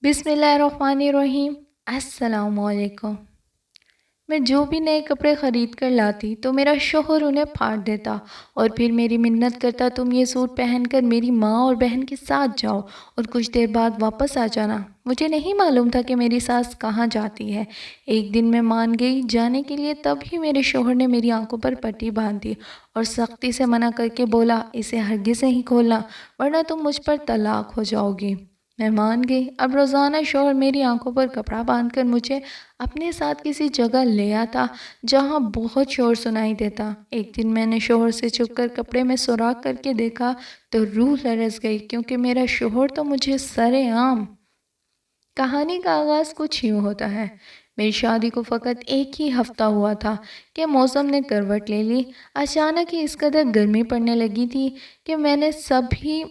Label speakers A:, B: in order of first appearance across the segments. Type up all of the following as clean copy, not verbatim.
A: بسم اللہ الرحمن الرحیم۔ السلام علیکم۔ میں جو بھی نئے کپڑے خرید کر لاتی تو میرا شوہر انہیں پھاڑ دیتا اور پھر میری منت کرتا، تم یہ سوٹ پہن کر میری ماں اور بہن کے ساتھ جاؤ اور کچھ دیر بعد واپس آ جانا۔ مجھے نہیں معلوم تھا کہ میری ساس کہاں جاتی ہے۔ ایک دن میں مان گئی جانے کے لیے، تب ہی میرے شوہر نے میری آنکھوں پر پٹی باندھ دی اور سختی سے منع کر کے بولا، اسے ہرگز نہیں کھولنا ورنہ تم مجھ پر طلاق ہو جاؤ گی۔ میں مان گئی۔ اب روزانہ شوہر میری آنکھوں پر کپڑا باندھ کر مجھے اپنے ساتھ کسی جگہ لے آتا جہاں بہت شور سنائی دیتا۔ ایک دن میں نے شوہر سے چھپ کر کپڑے میں سوراخ کر کے دیکھا تو روح لرز گئی، کیونکہ میرا شوہر تو مجھے سرے عام۔ کہانی کا آغاز کچھ یوں ہوتا ہے۔ میری شادی کو فقط ایک ہی ہفتہ ہوا تھا کہ موسم نے کروٹ لے لی۔ اچانک ہی اس قدر گرمی پڑنے لگی تھی کہ میں نے سبھی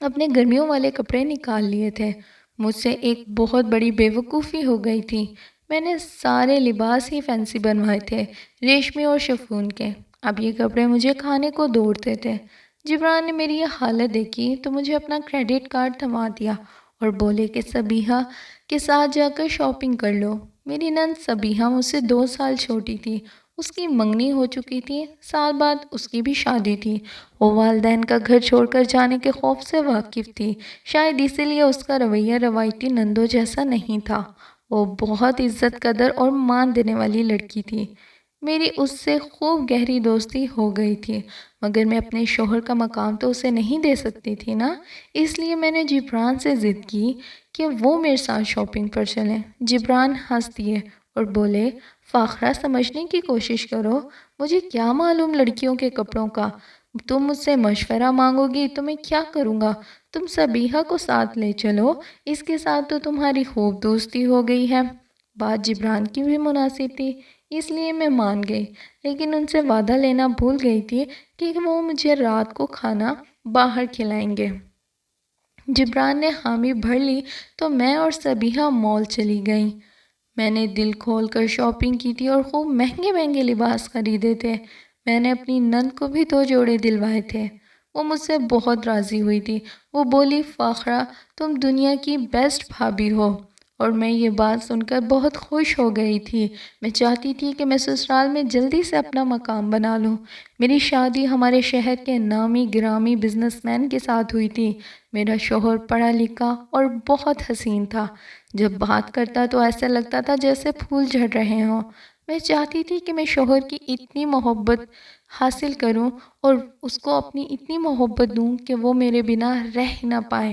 A: اپنے گرمیوں والے کپڑے نکال لیے تھے۔ مجھ سے ایک بہت بڑی بے وقوفی ہو گئی تھی۔ میں نے سارے لباس ہی فینسی بنوائے تھے، ریشمی اور شفون کے۔ اب یہ کپڑے مجھے کھانے کو دوڑتے تھے۔ جبران نے میری یہ حالت دیکھی تو مجھے اپنا کریڈٹ کارڈ تھما دیا اور بولے کہ سبیحہ کے ساتھ جا کر شاپنگ کر لو۔ میری نند سبیحہ مجھ سے 2 سال چھوٹی تھی۔ اس کی منگنی ہو چکی تھی، سال بعد اس کی بھی شادی تھی۔ وہ والدین کا گھر چھوڑ کر جانے کے خوف سے واقف تھی، شاید اسی لیے اس کا رویہ روایتی نندوں جیسا نہیں تھا۔ وہ بہت عزت قدر اور مان دینے والی لڑکی تھی۔ میری اس سے خوب گہری دوستی ہو گئی تھی، مگر میں اپنے شوہر کا مقام تو اسے نہیں دے سکتی تھی نا۔ اس لیے میں نے جبران سے ضد کی کہ وہ میرے ساتھ شاپنگ پر چلیں۔ جبران ہنس دیے اور بولے، فاخرہ سمجھنے کی کوشش کرو، مجھے کیا معلوم لڑکیوں کے کپڑوں کا؟ تم مجھ سے مشورہ مانگو گی تو میں کیا کروں گا؟ تم سبیحہ کو ساتھ لے چلو، اس کے ساتھ تو تمہاری خوب دوستی ہو گئی ہے۔ بات جبران کی بھی مناسب تھی، اس لیے میں مان گئی، لیکن ان سے وعدہ لینا بھول گئی تھی کہ وہ مجھے رات کو کھانا باہر کھلائیں گے۔ جبران نے حامی بھر لی تو میں اور سبیحہ مال چلی گئیں۔ میں نے دل کھول کر شاپنگ کی تھی اور خوب مہنگے مہنگے لباس خریدے تھے۔ میں نے اپنی نند کو بھی 2 جوڑے دلوائے تھے۔ وہ مجھ سے بہت راضی ہوئی تھی۔ وہ بولی، فاخرہ تم دنیا کی بیسٹ بھابی ہو، اور میں یہ بات سن کر بہت خوش ہو گئی تھی۔ میں چاہتی تھی کہ میں سسرال میں جلدی سے اپنا مقام بنا لوں۔ میری شادی ہمارے شہر کے نامی گرامی بزنس مین کے ساتھ ہوئی تھی۔ میرا شوہر پڑھا لکھا اور بہت حسین تھا۔ جب بات کرتا تو ایسا لگتا تھا جیسے پھول جھڑ رہے ہوں۔ میں چاہتی تھی کہ میں شوہر کی اتنی محبت حاصل کروں اور اس کو اپنی اتنی محبت دوں کہ وہ میرے بنا رہ ہی نہ پائے۔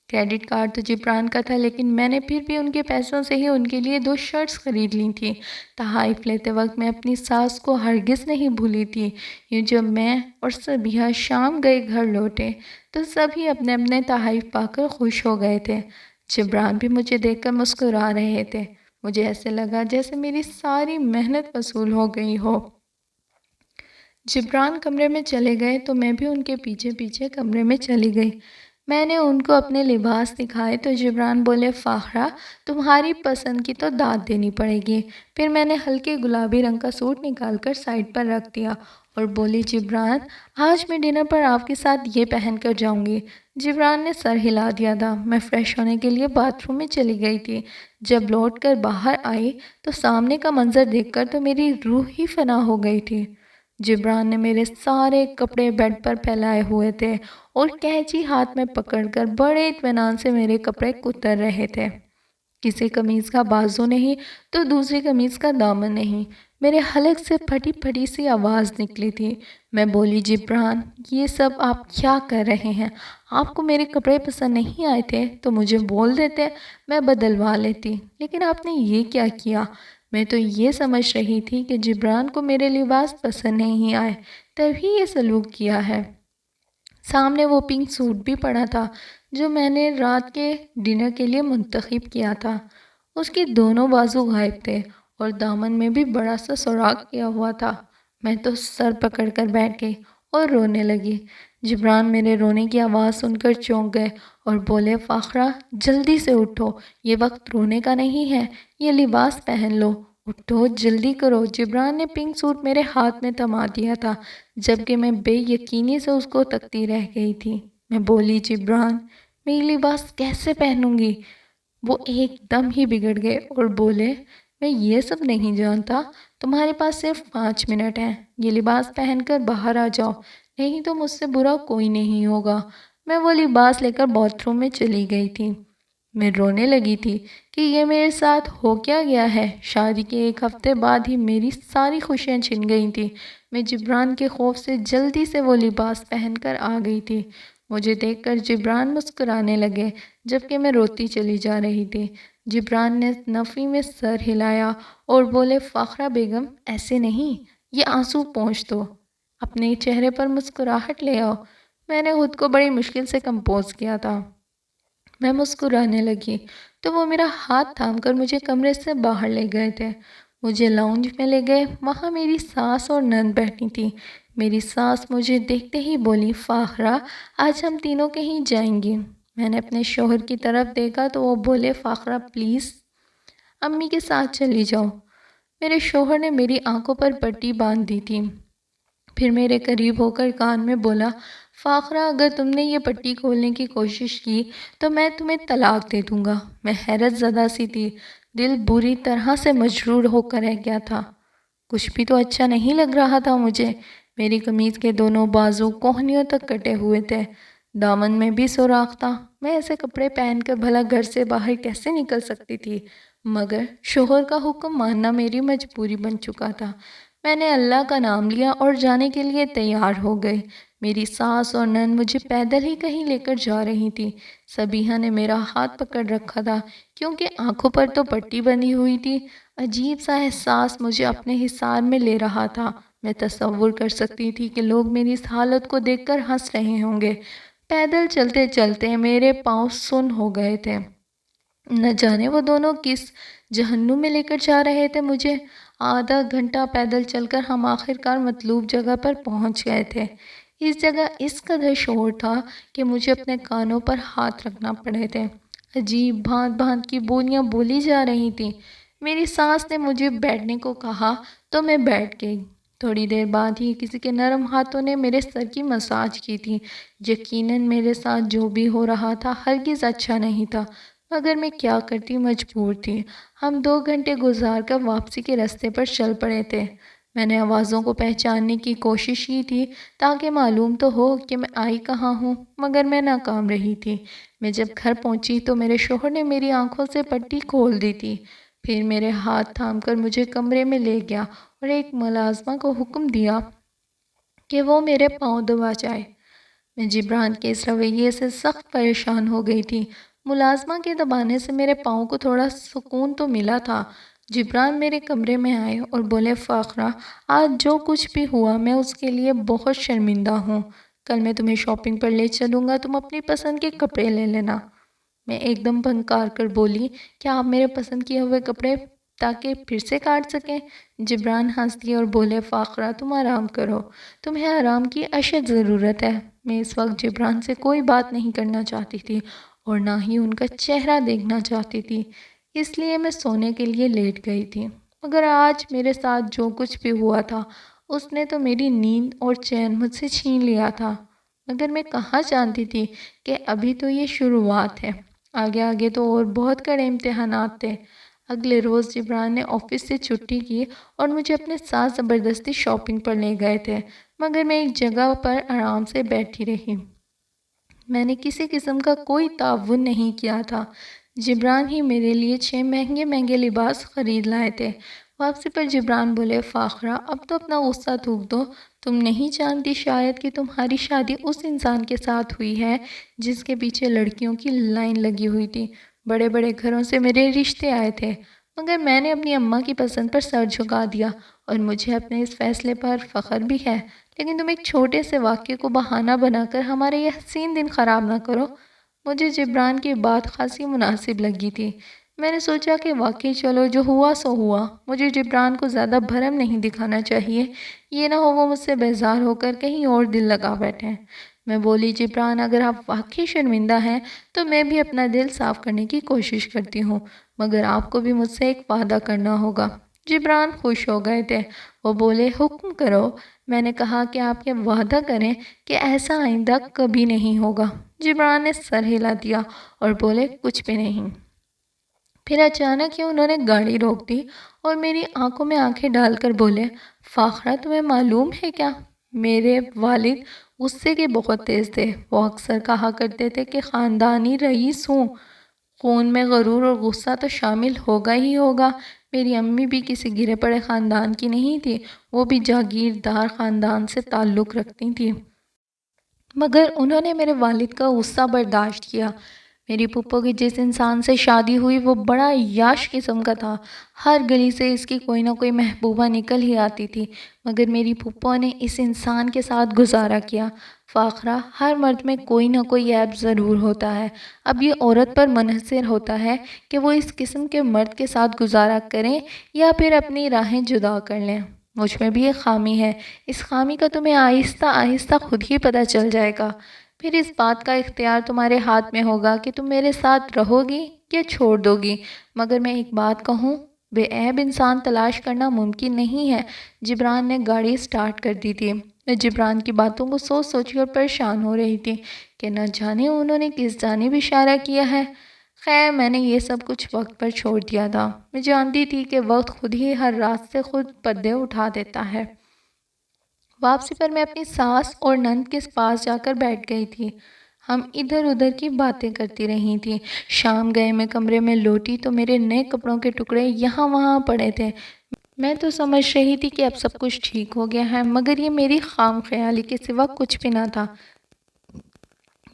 A: کریڈٹ کارڈ تو جبران کا تھا، لیکن میں نے پھر بھی ان کے پیسوں سے ہی ان کے لیے 2 شرٹس خرید لی تھیں۔ تحائف لیتے وقت میں اپنی ساس کو ہرگز نہیں بھولی تھی۔ یوں جب میں اور سبیحہ شام گئے گھر لوٹے تو سبھی اپنے اپنے تحائف پا کر خوش ہو گئے تھے۔ جبران بھی مجھے دیکھ کر مسکرا رہے تھے۔ مجھے ایسے لگا جیسے میری ساری محنت وصول ہو گئی ہو۔ جبران کمرے میں چلے گئے تو میں بھی ان کے پیچھے پیچھے کمرے میں چلی گئی۔ میں نے ان کو اپنے لباس دکھائے تو جبران بولے، فاخرہ تمہاری پسند کی تو داد دینی پڑے گی۔ پھر میں نے ہلکے گلابی رنگ کا سوٹ نکال کر سائڈ پر رکھ دیا اور بولی، جبران آج میں ڈنر پر آپ کے ساتھ یہ پہن کر جاؤں گی۔ جبران نے سر ہلا دیا تھا۔ میں فریش ہونے کے لیے باتھ روم میں چلی گئی تھی۔ جب لوٹ کر باہر آئی تو سامنے کا منظر دیکھ کر تو میری روح ہی فنا ہو گئی تھی۔ جبران نے میرے سارے کپڑے بیڈ پر پھیلائے ہوئے تھے اور قینچی ہاتھ میں پکڑ کر بڑے اطمینان سے میرے کپڑے کتر رہے تھے۔ کسی قمیض کا بازو نہیں تو دوسری قمیض کا دامن نہیں۔ میرے حلق سے پھٹی پھٹی سی آواز نکلی تھی۔ میں بولی، جبران یہ سب آپ کیا کر رہے ہیں؟ آپ کو میرے کپڑے پسند نہیں آئے تھے تو مجھے بول دیتے، میں بدلوا لیتی، لیکن آپ نے یہ کیا کیا؟ میں تو یہ سمجھ رہی تھی کہ جبران کو میرے لباس پسند نہیں آئے، تبھی یہ سلوک کیا ہے۔ سامنے وہ پنک سوٹ بھی پڑا تھا جو میں نے رات کے ڈنر کے لیے منتخب کیا تھا۔ اس کی دونوں بازو غائب تھے اور دامن میں بھی بڑا سا سوراخ کیا ہوا تھا۔ میں تو سر پکڑ کر بیٹھ گئی اور رونے لگی۔ جبران میرے رونے کی آواز سن کر چونک گئے اور بولے، فاخرہ جلدی سے اٹھو، یہ وقت رونے کا نہیں ہے، یہ لباس پہن لو، اٹھو جلدی کرو۔ جبران نے پنک سوٹ میرے ہاتھ میں تھما دیا تھا، جبکہ میں بے یقینی سے اس کو تکتی رہ گئی تھی۔ میں بولی، جبران میں یہ لباس کیسے پہنوں گی؟ وہ ایک دم ہی بگڑ گئے اور بولے، میں یہ سب نہیں جانتا، تمہارے پاس صرف 5 منٹ ہیں، یہ لباس پہن کر باہر آ جاؤ، نہیں تو مجھ سے برا کوئی نہیں ہوگا۔ میں وہ لباس لے کر باتھ روم میں چلی گئی تھی۔ میں رونے لگی تھی کہ یہ میرے ساتھ ہو کیا گیا ہے۔ شادی کے 1 ہفتے بعد ہی میری ساری خوشیاں چھن گئی تھی۔ میں جبران کے خوف سے جلدی سے وہ لباس پہن کر آ گئی تھی۔ مجھے دیکھ کر جبران مسکرانے لگے جبکہ میں روتی چلی جا رہی تھی۔ جبران نے نفی میں سر ہلایا اور بولے، فاخرہ بیگم ایسے نہیں، یہ آنسو پونچھ دو، اپنے چہرے پر مسکراہٹ لے آؤ۔ میں نے خود کو بڑی مشکل سے کمپوز کیا تھا۔ میں مسکرانے لگی تو وہ میرا ہاتھ تھام کر مجھے کمرے سے باہر لے گئے تھے۔ مجھے لاؤنج میں لے گئے، وہاں میری ساس اور نند بیٹھی تھی۔ میری ساس مجھے دیکھتے ہی بولی، فاخرہ آج ہم تینوں کہیں جائیں گی۔ میں نے اپنے شوہر کی طرف دیکھا تو وہ بولے، فاخرہ پلیز امی کے ساتھ چلی جاؤ۔ میرے شوہر نے میری آنکھوں پر پٹی باندھ دی تھی، پھر میرے قریب ہو کر کان میں بولا، فاخرہ اگر تم نے یہ پٹی کھولنے کی کوشش کی تو میں تمہیں طلاق دے دوں گا۔ میں حیرت زدہ سی تھی، دل بری طرح سے مجروح ہو کر رہ گیا تھا۔ کچھ بھی تو اچھا نہیں لگ رہا تھا مجھے۔ میری قمیض کے دونوں بازو کوہنیوں تک کٹے ہوئے تھے، دامن میں بھی سوراخ تھا۔ میں ایسے کپڑے پہن کر بھلا گھر سے باہر کیسے نکل سکتی تھی؟ مگر شوہر کا حکم ماننا میری مجبوری بن چکا تھا۔ میں نے اللہ کا نام لیا اور جانے کے لیے تیار ہو گئی۔ میری ساس اور نند مجھے پیدل ہی کہیں لے کر جا رہی تھی۔ سبیحہ نے میرا ہاتھ پکڑ رکھا تھا کیونکہ آنکھوں پر تو پٹی بندھی ہوئی تھی۔ عجیب سا احساس مجھے اپنے حصار میں لے رہا تھا۔ میں تصور کر سکتی تھی کہ لوگ میری اس حالت کو دیکھ کر ہنس رہے ہوں گے۔ پیدل چلتے چلتے میرے پاؤں سن ہو گئے تھے۔ نہ جانے وہ دونوں کس جہنم میں لے کر جا رہے تھے مجھے۔ آدھا گھنٹہ پیدل چل کر ہم آخرکار مطلوب جگہ پر پہنچ گئے تھے۔ اس جگہ اس قدر شور تھا کہ مجھے اپنے کانوں پر ہاتھ رکھنا پڑے تھے۔ عجیب بھانت بھانت کی بولیاں بولی جا رہی تھیں۔ میری ساس نے مجھے بیٹھنے کو کہا تو میں بیٹھ گئی۔ تھوڑی دیر بعد ہی کسی کے نرم ہاتھوں نے میرے سر کی مساج کی تھی۔ یقیناً میرے ساتھ جو بھی ہو رہا تھا ہرگز اچھا نہیں تھا، مگر میں کیا کرتی، مجبور تھی۔ ہم 2 گھنٹے گزار کر واپسی کے راستے پر چل پڑے تھے۔ میں نے آوازوں کو پہچاننے کی کوشش کی تھی تاکہ معلوم تو ہو کہ میں آئی کہاں ہوں، مگر میں ناکام رہی تھی۔ میں جب گھر پہنچی تو میرے شوہر نے میری آنکھوں سے پٹی کھول دی تھی، پھر میرے ہاتھ تھام کر مجھے کمرے میں لے گیا اور ایک ملازمہ کو حکم دیا کہ وہ میرے پاؤں دبا جائے۔ میں جبران کے اس رویے سے سخت پریشان ہو گئی تھی۔ ملازمہ کے دبانے سے میرے پاؤں کو تھوڑا سکون تو ملا تھا۔ جبران میرے کمرے میں آئے اور بولے، فاخرہ آج جو کچھ بھی ہوا میں اس کے لیے بہت شرمندہ ہوں۔ کل میں تمہیں شاپنگ پر لے چلوں گا، تم اپنی پسند کے کپڑے لے لینا۔ میں ایک دم بھنکار کر بولی، کیا آپ میرے پسند کیے ہوئے کپڑے تاکہ پھر سے کاٹ سکیں؟ جبران ہنس دیے اور بولے، فاخرہ تم آرام کرو، تمہیں آرام کی اشد ضرورت ہے۔ میں اس وقت جبران سے کوئی بات نہیں کرنا چاہتی تھی اور نہ ہی ان کا چہرہ دیکھنا چاہتی تھی، اس لیے میں سونے کے لیے لیٹ گئی تھی۔ مگر آج میرے ساتھ جو کچھ بھی ہوا تھا اس نے تو میری نیند اور چین مجھ سے چھین لیا تھا، مگر میں کہاں جانتی تھی کہ ابھی تو یہ شروعات ہے، آگے آگے تو اور بہت کڑے امتحانات تھے۔ اگلے روز جبران نے آفس سے چھٹی کی اور مجھے اپنے ساتھ زبردستی شاپنگ پر لے گئے تھے، مگر میں ایک جگہ پر آرام سے بیٹھی رہی۔ میں نے کسی قسم کا کوئی تعاون نہیں کیا تھا۔ جبران ہی میرے لیے 6 مہنگے مہنگے لباس خرید لائے تھے۔ واپسی پر جبران بولے، فاخرہ اب تو اپنا غصہ تھوک دو، تم نہیں جانتی شاید کہ تمہاری شادی اس انسان کے ساتھ ہوئی ہے جس کے پیچھے لڑکیوں کی لائن لگی ہوئی تھی۔ بڑے بڑے گھروں سے میرے رشتے آئے تھے، مگر میں نے اپنی اماں کی پسند پر سر جھکا دیا اور مجھے اپنے اس فیصلے پر فخر بھی ہے۔ لیکن تم ایک چھوٹے سے واقعے کو بہانہ بنا کر ہمارے یہ حسین دن خراب نہ کرو۔ مجھے جبران کی بات خاصی مناسب لگی تھی۔ میں نے سوچا کہ واقعی چلو جو ہوا سو ہوا، مجھے جبران کو زیادہ بھرم نہیں دکھانا چاہیے، یہ نہ ہو وہ مجھ سے بیزار ہو کر کہیں اور دل لگا بیٹھیں۔ میں بولی، جبران اگر آپ واقعی شرمندہ ہیں تو میں بھی اپنا دل صاف کرنے کی کوشش کرتی ہوں، مگر آپ کو بھی مجھ سے ایک وعدہ کرنا ہوگا۔ جبران خوش ہو گئے تھے، وہ بولے، حکم کرو۔ میں نے کہا کہ آپ یہ وعدہ کریں کہ ایسا آئندہ کبھی نہیں ہوگا۔ جبران نے سر ہلا دیا اور بولے، کچھ بھی نہیں۔ پھر اچانک ہی انہوں نے گاڑی روک دی اور میری آنکھوں میں آنکھیں ڈال کر بولے، فاخرہ تمہیں معلوم ہے کیا؟ میرے والد غصے کے بہت تیز تھے۔ وہ اکثر کہا کرتے تھے کہ خاندانی رئیس ہوں، خون میں غرور اور غصہ تو شامل ہوگا ہی ہوگا۔ میری امی بھی کسی گرے پڑے خاندان کی نہیں تھی، وہ بھی جاگیردار خاندان سے تعلق رکھتی تھی، مگر انہوں نے میرے والد کا غصہ برداشت کیا۔ میری پھپھو کی جس انسان سے شادی ہوئی وہ بڑا عیاش قسم کا تھا، ہر گلی سے اس کی کوئی نہ کوئی محبوبہ نکل ہی آتی تھی، مگر میری پھپھو نے اس انسان کے ساتھ گزارا کیا۔ فاخرہ، ہر مرد میں کوئی نہ کوئی عیب ضرور ہوتا ہے، اب یہ عورت پر منحصر ہوتا ہے کہ وہ اس قسم کے مرد کے ساتھ گزارا کریں یا پھر اپنی راہیں جدا کر لیں۔ مجھ میں بھی ایک خامی ہے، اس خامی کا تمہیں آہستہ آہستہ خود ہی پتہ چل جائے گا، پھر اس بات کا اختیار تمہارے ہاتھ میں ہوگا کہ تم میرے ساتھ رہو گی یا چھوڑ دو گی، مگر میں ایک بات کہوں، بے عیب انسان تلاش کرنا ممکن نہیں ہے۔ جبران نے گاڑی سٹارٹ کر دی تھی۔ میں جبران کی باتوں کو سوچ سوچ کر پریشان ہو رہی تھی کہ نہ جانے انہوں نے کس جانب اشارہ کیا ہے۔ خیر، میں نے یہ سب کچھ وقت پر چھوڑ دیا تھا، میں جانتی تھی کہ وقت خود ہی ہر رات سے خود پردے اٹھا دیتا ہے۔ واپسی پر میں اپنی ساس اور نند کے پاس جا کر بیٹھ گئی تھی۔ ہم ادھر ادھر کی باتیں کرتی رہی تھیں۔ شام گئے میں کمرے میں لوٹی تو میرے نئے کپڑوں کے ٹکڑے یہاں وہاں پڑے تھے۔ میں تو سمجھ رہی تھی کہ اب سب کچھ ٹھیک ہو گیا ہے، مگر یہ میری خام خیالی کے سوا کچھ بھی نہ تھا۔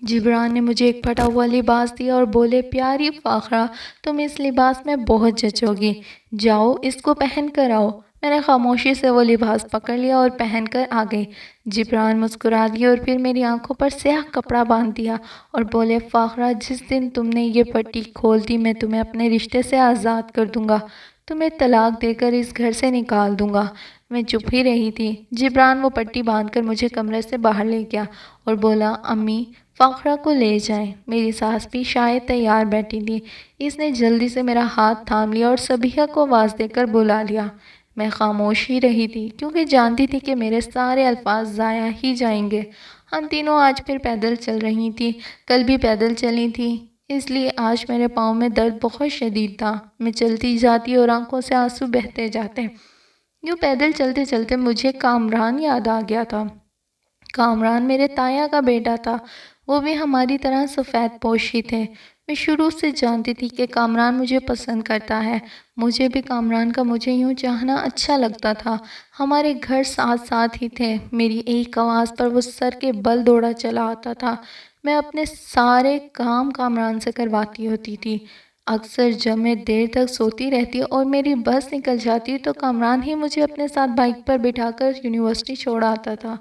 A: جبران نے مجھے ایک پھٹا ہوا لباس دیا اور بولے، پیاری فاخرہ، تم اس لباس میں بہت جچو گی، جاؤ اس کو پہن کر آؤ۔ میں نے خاموشی سے وہ لباس پکڑ لیا اور پہن کر آ گئی۔ جبران مسکرا دیا اور پھر میری آنکھوں پر سیاہ کپڑا باندھ دیا اور بولے، فاخرہ، جس دن تم نے یہ پٹی کھول دی میں تمہیں اپنے رشتے سے آزاد کر دوں گا، تمہیں طلاق دے کر اس گھر سے نکال دوں گا۔ میں چپ ہی رہی تھی۔ جبران وہ پٹی باندھ کر مجھے کمرے سے باہر لے گیا اور بولا، امی، فاخرہ کو لے جائیں۔ میری ساس بھی شاید تیار بیٹھی تھی، اس نے جلدی سے میرا ہاتھ تھام لیا اور صبیحہ کو آواز دے کر بلا لیا۔ میں خاموش ہی رہی تھی کیونکہ جانتی تھی کہ میرے سارے الفاظ ضائع ہی جائیں گے۔ ہم تینوں آج پھر پیدل چل رہی تھی، کل بھی پیدل چلی تھی، اس لیے آج میرے پاؤں میں درد بہت شدید تھا۔ میں چلتی جاتی اور آنکھوں سے آنسو بہتے جاتے۔ یوں پیدل چلتے چلتے مجھے کامران یاد آ گیا تھا۔ کامران میرے تایا کا بیٹا تھا، وہ بھی ہماری طرح سفید پوش ہی تھے۔ میں شروع سے جانتی تھی کہ کامران مجھے پسند کرتا ہے، مجھے بھی کامران کا مجھے یوں چاہنا اچھا لگتا تھا۔ ہمارے گھر ساتھ ساتھ ہی تھے، میری ایک آواز پر وہ سر کے بل دوڑا چلا آتا تھا۔ میں اپنے سارے کام کامران سے کرواتی ہوتی تھی۔ اکثر جب میں دیر تک سوتی رہتی اور میری بس نکل جاتی تو کامران ہی مجھے اپنے ساتھ بائک پر بٹھا کر یونیورسٹی چھوڑ آتا تھا۔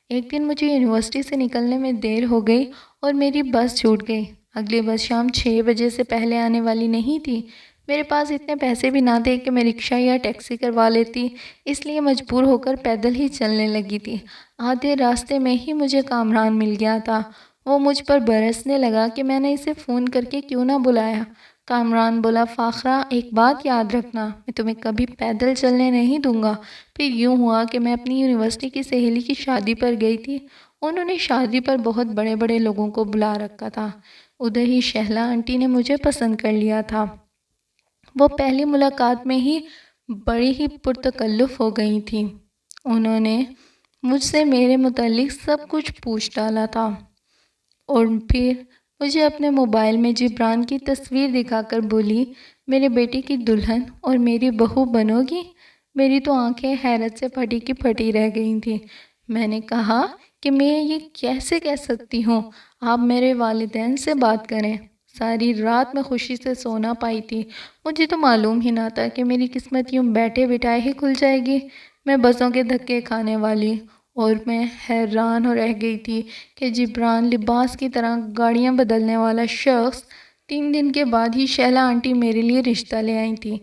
A: ایک دن مجھے یونیورسٹی سے نکلنے میں دیر ہو گئی اور میری بس چھوٹ گئی۔ اگلی بس شام 6 بجے سے پہلے آنے والی نہیں تھی۔ میرے پاس اتنے پیسے بھی نہ تھے کہ میں رکشہ یا ٹیکسی کروا لیتی، اس لیے مجبور ہو کر پیدل ہی چلنے لگی تھی۔ آدھے راستے میں ہی مجھے کامران مل گیا تھا۔ وہ مجھ پر برسنے لگا کہ میں نے اسے فون کر کے کیوں نہ بلایا۔ کامران بولا، فاخرہ، ایک بات یاد رکھنا، میں تمہیں کبھی پیدل چلنے نہیں دوں گا۔ پھر یوں ہوا کہ میں اپنی یونیورسٹی کی سہیلی کی شادی پر گئی تھی۔ انہوں نے شادی پر بہت بڑے بڑے لوگوں کو بلا رکھا تھا۔ ادھر ہی شہلا آنٹی نے مجھے پسند کر لیا تھا۔ وہ پہلی ملاقات میں ہی بڑی ہی پرتکلف ہو گئی تھی۔ انہوں نے مجھ سے میرے متعلق سب کچھ پوچھ ڈالا تھا اور پھر مجھے اپنے موبائل میں جبران کی تصویر دکھا کر بولی، میرے بیٹے کی دلہن اور میری بہو بنو گی؟ میری تو آنکھیں حیرت سے پھٹی کی پھٹی رہ گئی تھیں۔ میں نے کہا کہ میں یہ کیسے کہہ سکتی ہوں، آپ میرے والدین سے بات کریں۔ ساری رات میں خوشی سے سو نہ پائی تھی، مجھے تو معلوم ہی نہ تھا کہ میری قسمت یوں بیٹھے بٹھائے ہی کھل جائے گی۔ میں بسوں کے دھکے کھانے والی اور میں حیران ہو رہ گئی تھی کہ جبران لباس کی طرح گاڑیاں بدلنے والا شخص 3 دن کے بعد ہی شہلا آنٹی میرے لیے رشتہ لے آئی تھی۔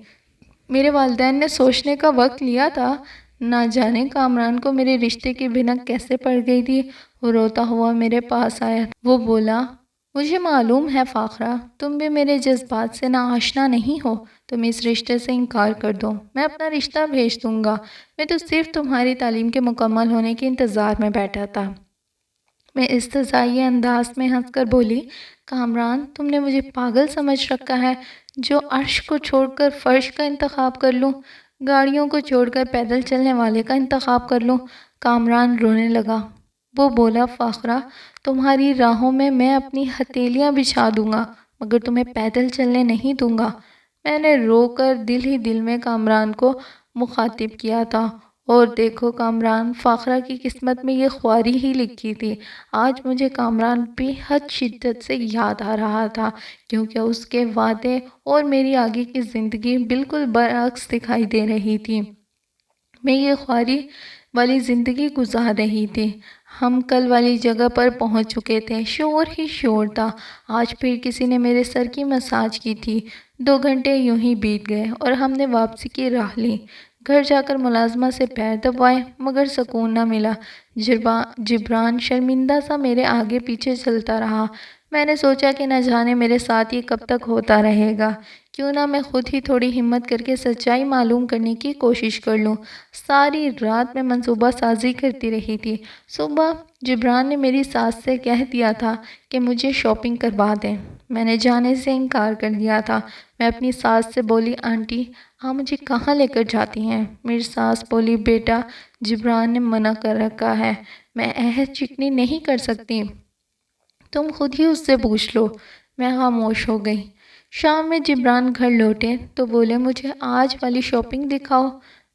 A: میرے والدین نے سوچنے کا وقت لیا تھا، نہ جانے کامران کو میرے رشتے کی بھنک کیسے پڑ گئی تھی۔ وہ روتا ہوا میرے پاس آیا، وہ بولا، مجھے معلوم ہے فاخرہ، تم بھی میرے جذبات سے آشنا نہیں ہو، تم اس رشتے سے انکار کر دو، میں اپنا رشتہ بھیج دوں گا، میں تو صرف تمہاری تعلیم کے مکمل ہونے کے انتظار میں بیٹھا تھا۔ میں استہزائی انداز میں ہنس کر بولی، کامران، تم نے مجھے پاگل سمجھ رکھا ہے، جو عرش کو چھوڑ کر فرش کا انتخاب کر لوں، گاڑیوں کو چھوڑ کر پیدل چلنے والے کا انتخاب کر لوں۔ کامران رونے لگا۔ وہ بولا، فاخرہ، تمہاری راہوں میں اپنی ہتھیلیاں بچھا دوں گا، مگر تمہیں پیدل چلنے نہیں دوں گا۔ میں نے رو کر دل ہی دل میں کامران کو مخاطب کیا تھا، اور دیکھو کامران، فاخرہ کی قسمت میں یہ خواری ہی لکھی تھی۔ آج مجھے کامران بے حد شدت سے یاد آ رہا تھا، کیونکہ اس کے وعدے اور میری آگے کی زندگی بالکل برعکس دکھائی دے رہی تھی۔ میں یہ خواری والی زندگی گزار رہی تھی۔ ہم کل والی جگہ پر پہنچ چکے تھے، شور ہی شور تھا۔ آج پھر کسی نے میرے سر کی مساج کی تھی۔ 2 گھنٹے یوں ہی بیت گئے اور ہم نے واپسی کی راہ لی۔ گھر جا کر ملازمہ سے پیر دبوائے، مگر سکون نہ ملا۔ جبران شرمندہ سا میرے آگے پیچھے چلتا رہا۔ میں نے سوچا کہ نہ جانے میرے ساتھ یہ کب تک ہوتا رہے گا، کیوں نہ میں خود ہی تھوڑی ہمت کر کے سچائی معلوم کرنے کی کوشش کر لوں۔ ساری رات میں منصوبہ سازی کرتی رہی تھی۔ صبح جبران نے میری ساس سے کہہ دیا تھا کہ مجھے شاپنگ کروا دیں۔ میں نے جانے سے انکار کر دیا تھا۔ میں اپنی ساس سے بولی، آنٹی آپ مجھے کہاں لے کر جاتی ہیں؟ میری ساس بولی، بیٹا جبران نے منع کر رکھا ہے، میں عہد چکنی نہیں کر سکتی، تم خود ہی اس سے پوچھ لو۔ میں خاموش ہو گئی۔ شام میں جبران گھر لوٹے تو بولے، مجھے آج والی شاپنگ دکھاؤ۔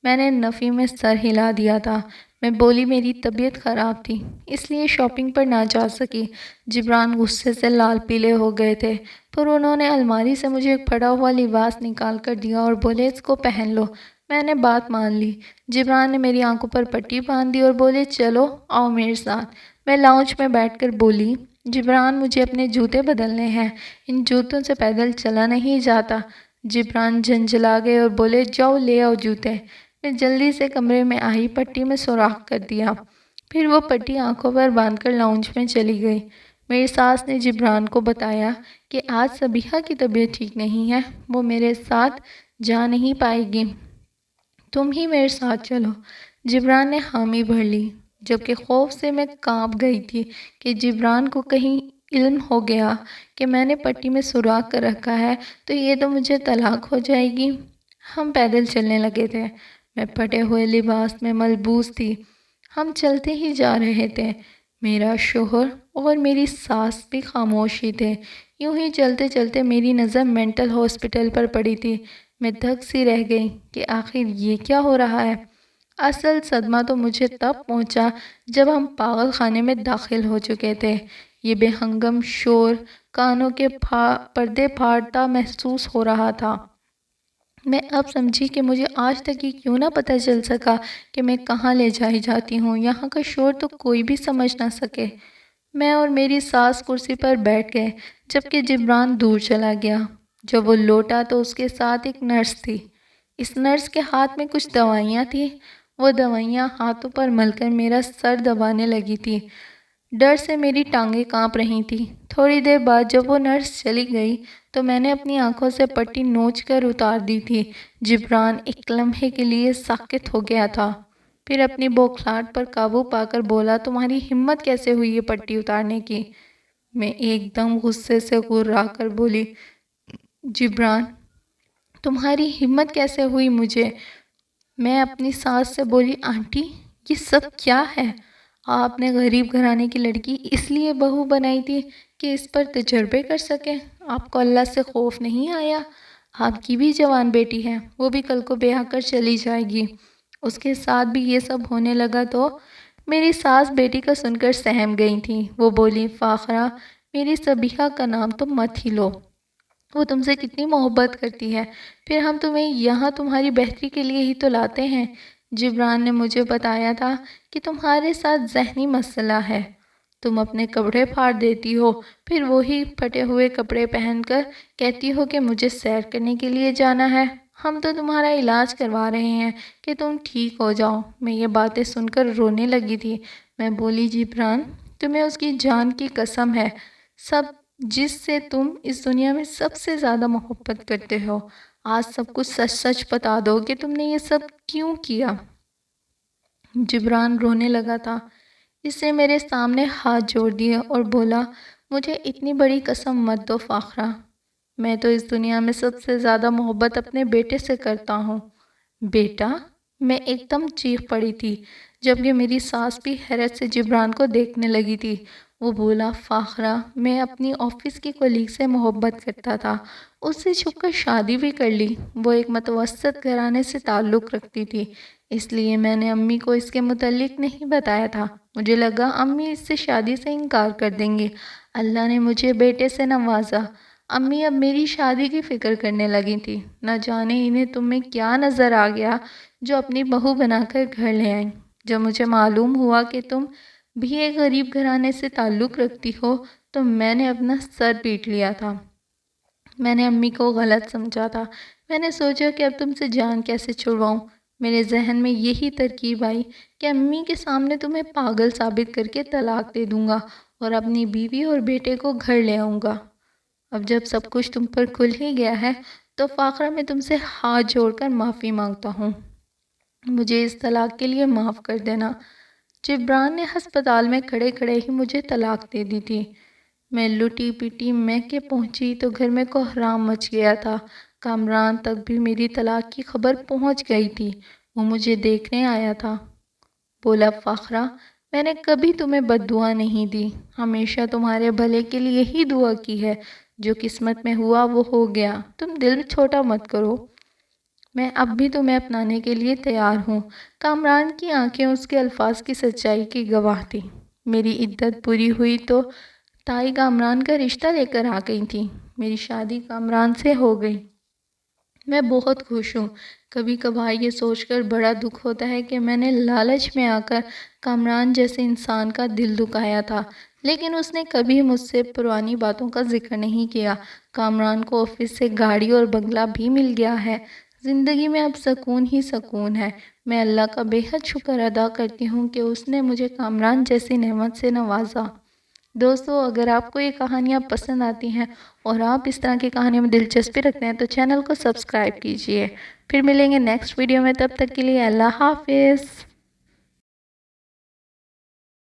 A: میں نے نفی میں سر ہلا دیا تھا۔ میں بولی، میری طبیعت خراب تھی، اس لیے شاپنگ پر نہ جا سکی۔ جبران غصے سے لال پیلے ہو گئے تھے، پر انہوں نے الماری سے مجھے ایک پڑا ہوا لباس نکال کر دیا اور بولے، اس کو پہن لو۔ میں نے بات مان لی۔ جبران نے میری آنکھوں پر پٹی باندھ دی اور بولے، چلو آؤ میرے ساتھ۔ میں لاؤنج میں بیٹھ کر بولی، جبران مجھے اپنے جوتے بدلنے ہیں، ان جوتوں سے پیدل چلا نہیں جاتا۔ جبران جھنجھلا گئے اور بولے، جاؤ لے آؤ جوتے۔ میں جلدی سے کمرے میں آئی، پٹی میں سوراخ کر دیا، پھر وہ پٹی آنکھوں پر باندھ کر لاؤنج میں چلی گئی۔ میری ساس نے جبران کو بتایا کہ آج صبیحہ کی طبیعت ٹھیک نہیں ہے، وہ میرے ساتھ جا نہیں پائے گی، تم ہی میرے ساتھ چلو۔ جبران نے حامی بھر لی، جبکہ خوف سے میں کانپ گئی تھی کہ جبران کو کہیں علم ہو گیا کہ میں نے پٹی میں سوراخ کر رکھا ہے تو یہ تو مجھے طلاق ہو جائے گی۔ ہم پیدل چلنے لگے تھے۔ میں پھٹے ہوئے لباس میں ملبوس تھی۔ ہم چلتے ہی جا رہے تھے۔ میرا شوہر اور میری ساس بھی خاموش ہی تھے۔ یوں ہی چلتے چلتے میری نظر مینٹل ہاسپٹل پر پڑی تھی۔ میں دھک سی رہ گئی کہ آخر یہ کیا ہو رہا ہے۔ اصل صدمہ تو مجھے تب پہنچا جب ہم پاگل خانے میں داخل ہو چکے تھے۔ یہ بے ہنگم شور کانوں کے پردے پھاڑتا محسوس ہو رہا تھا۔ میں اب سمجھی کہ مجھے آج تک یہ کیوں نہ پتہ چل سکا کہ میں کہاں لے جائی جاتی ہوں۔ یہاں کا شور تو کوئی بھی سمجھ نہ سکے۔ میں اور میری ساس کرسی پر بیٹھ گئے، جبکہ جبران دور چلا گیا۔ جب وہ لوٹا تو اس کے ساتھ ایک نرس تھی۔ اس نرس کے ہاتھ میں کچھ دوائیاں تھیں۔ وہ دوائیاں ہاتھوں پر مل کر میرا سر دبانے لگی تھی۔ ڈر سے میری ٹانگیں کانپ رہی تھیں۔ تھوڑی دیر بعد جب وہ نرس چلی گئی تو میں نے اپنی آنکھوں سے پٹی نوچ کر اتار دی تھی۔ جبران ایک لمحے کے لیے ساکت ہو گیا تھا، پھر اپنی بوکھلاہٹ پر قابو پا کر بولا، تمہاری ہمت کیسے ہوئی یہ پٹی اتارنے کی؟ میں ایک دم غصے سے گررا کر بولی، جبران تمہاری ہمت کیسے ہوئی مجھے؟ میں اپنی ساس سے بولی، آنٹی یہ سب کیا ہے؟ آپ نے غریب گھرانے کی لڑکی اس لیے بہو بنائی تھی کہ اس پر تجربے کر سکیں؟ آپ کو اللہ سے خوف نہیں آیا؟ آپ کی بھی جوان بیٹی ہے، وہ بھی کل کو بیاہ کر چلی جائے گی، اس کے ساتھ بھی یہ سب ہونے لگا تو؟ میری ساس بیٹی کا سن کر سہم گئی تھی۔ وہ بولی، فاخرہ میری صبیحہ کا نام تو مت ہی لو، وہ تم سے کتنی محبت کرتی ہے، پھر ہم تمہیں یہاں تمہاری بہتری کے لیے ہی تو لاتے ہیں۔ جبران نے مجھے بتایا تھا کہ تمہارے ساتھ ذہنی مسئلہ ہے، تم اپنے کپڑے پھاڑ دیتی ہو، پھر وہی پھٹے ہوئے کپڑے پہن کر کہتی ہو کہ مجھے سیر کرنے کے لیے جانا ہے۔ ہم تو تمہارا علاج کروا رہے ہیں کہ تم ٹھیک ہو جاؤ۔ میں یہ باتیں سن کر رونے لگی تھی۔ میں بولی، جبران تمہیں اس کی جان کی قسم ہے، جس سے تم اس دنیا میں سب سے زیادہ محبت کرتے ہو، آج سب کچھ سچ سچ بتا دو کہ تم نے یہ سب کیوں کیا۔ جبران رونے لگا تھا۔ اس نے میرے سامنے ہاتھ جوڑ دیے اور بولا، مجھے اتنی بڑی قسم مت دو فاخرہ، میں تو اس دنیا میں سب سے زیادہ محبت اپنے بیٹے سے کرتا ہوں۔ بیٹا؟ میں ایک دم چیخ پڑی تھی، جبکہ میری ساس بھی حیرت سے جبران کو دیکھنے لگی تھی۔ وہ بولا، فاخرہ، میں اپنی آفس کی کولیگ سے محبت کرتا تھا، اس سے چھپ کر شادی بھی کر لی۔ وہ ایک متوسط گھرانے سے تعلق رکھتی تھی، اس لیے میں نے امی کو اس کے متعلق نہیں بتایا تھا۔ مجھے لگا امی اس سے شادی سے انکار کر دیں گے۔ اللہ نے مجھے بیٹے سے نوازا۔ امی اب میری شادی کی فکر کرنے لگی تھی۔ نہ جانے انہیں تم میں کیا نظر آ گیا جو اپنی بہو بنا کر گھر لے آئیں۔ جب مجھے معلوم ہوا کہ تم بھی ایک غریب گھرانے سے تعلق رکھتی ہو تو میں نے اپنا سر پیٹ لیا تھا۔ میں نے امی کو غلط سمجھا تھا۔ میں نے سوچا کہ اب تم سے جان کیسے چھڑواؤں۔ میرے ذہن میں یہی ترکیب آئی کہ امی کے سامنے تمہیں پاگل ثابت کر کے طلاق دے دوں گا اور اپنی بیوی اور بیٹے کو گھر لے آؤں گا۔ اب جب سب کچھ تم پر کھل ہی گیا ہے تو فاخرہ میں تم سے ہاتھ جوڑ کر معافی مانگتا ہوں۔ مجھے اس طلاق کے لیے معاف کر دینا۔ جبران نے ہسپتال میں کھڑے کھڑے ہی مجھے طلاق دے دی تھی۔ میں لٹی پیٹی میکے پہنچی تو گھر میں کوہرام مچ گیا تھا۔ کامران تک بھی میری طلاق کی خبر پہنچ گئی تھی۔ وہ مجھے دیکھنے آیا تھا۔ بولا، فاخرہ، میں نے کبھی تمہیں بد دعا نہیں دی، ہمیشہ تمہارے بھلے کے لیے ہی دعا کی ہے۔ جو قسمت میں ہوا وہ ہو گیا، تم دل چھوٹا مت کرو۔ میں اب بھی تمہیں اپنانے کے لیے تیار ہوں۔ کامران کی آنکھیں اس کے الفاظ کی سچائی کی گواہ تھی۔ میری عدت پوری ہوئی تو تائی کامران کا رشتہ لے کر آ گئی تھی۔ میری شادی کامران سے ہو گئی۔ میں بہت خوش ہوں۔ کبھی کبھار یہ سوچ کر بڑا دکھ ہوتا ہے کہ میں نے لالچ میں آ کر کامران جیسے انسان کا دل دکھایا تھا، لیکن اس نے کبھی مجھ سے پرانی باتوں کا ذکر نہیں کیا۔ کامران کو آفس سے گاڑی اور بنگلہ بھی مل گیا ہے۔ زندگی میں اب سکون ہی سکون ہے۔ میں اللہ کا بے حد شکر ادا کرتی ہوں کہ اس نے مجھے کامران جیسی نعمت سے نوازا۔ دوستو، اگر آپ کو یہ کہانیاں پسند آتی ہیں اور آپ اس طرح کی کہانیوں میں دلچسپی رکھتے ہیں تو چینل کو سبسکرائب کیجئے۔ پھر ملیں گے نیکسٹ ویڈیو میں، تب تک کے لیے اللہ حافظ۔